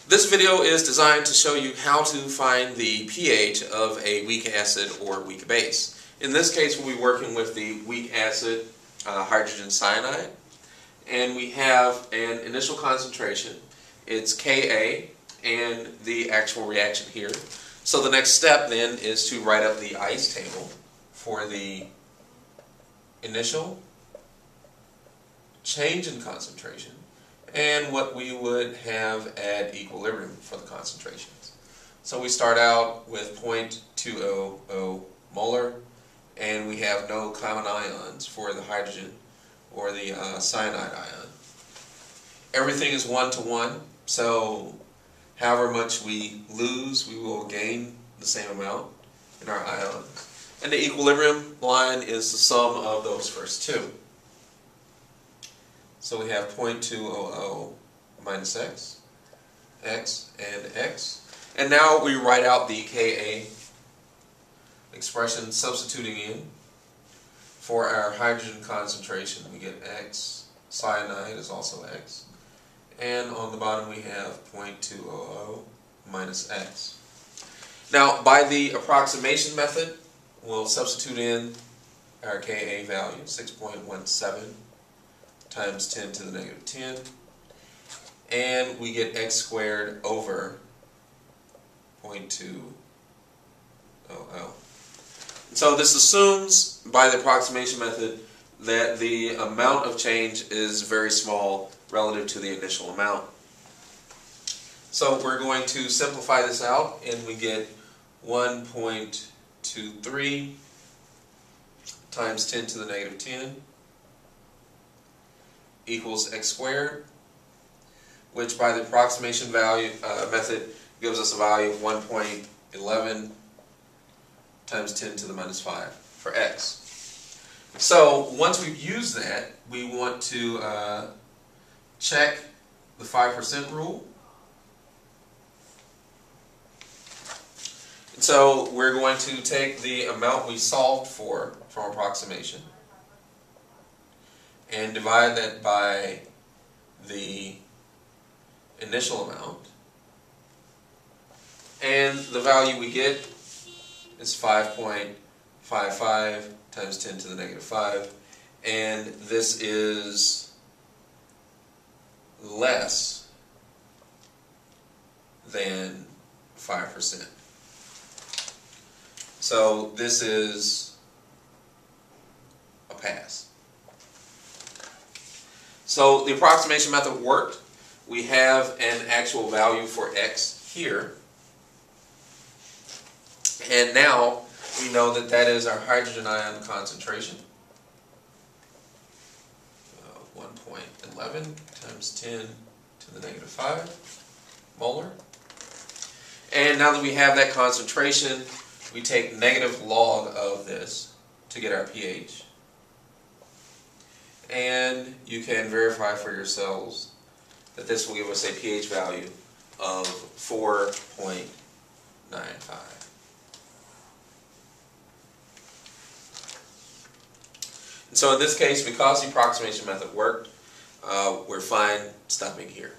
This video is designed to show you how to find the pH of a weak acid or weak base. In this case, we'll be working with the weak acid hydrogen cyanide, and we have an initial concentration. It's Ka and the actual reaction here. So the next step then is to write up the ice table for the initial, change in concentration, and what we would have at equilibrium for the concentrations. So we start out with 0.200 molar, and we have no common ions for the hydrogen or the cyanide ion. Everything is 1-to-1, so however much we lose, we will gain the same amount in our ions. And the equilibrium line is the sum of those first two. So we have 0.200 minus x, and x. And now we write out the Ka expression, substituting in. For our hydrogen concentration, we get x. Cyanide is also x. And on the bottom we have 0.200 minus x. Now, by the approximation method, we'll substitute in our Ka value, 6.17 times 10 to the negative 10, and we get x squared over 0.200. So this assumes, by the approximation method, that the amount of change is very small relative to the initial amount. So we're going to simplify this out, and we get 1.23 times 10 to the negative 10 equals x squared, which by the approximation value method gives us a value of 1.11 times 10 to the minus 5 for x. So once we've used that, we want to check the 5% rule. And so we're going to take the amount we solved for from approximation and divide that by the initial amount, and the value we get is 5.55 times 10 to the negative 5, and this is less than 5%. So this is a pass. So the approximation method worked. We have an actual value for x here. And now we know that that is our hydrogen ion concentration. 1.11 times 10 to the negative 5 molar. And now that we have that concentration, we take negative log of this to get our pH. And you can verify for yourselves that this will give us a pH value of 4.95. And so in this case, because the approximation method worked, we're fine stopping here.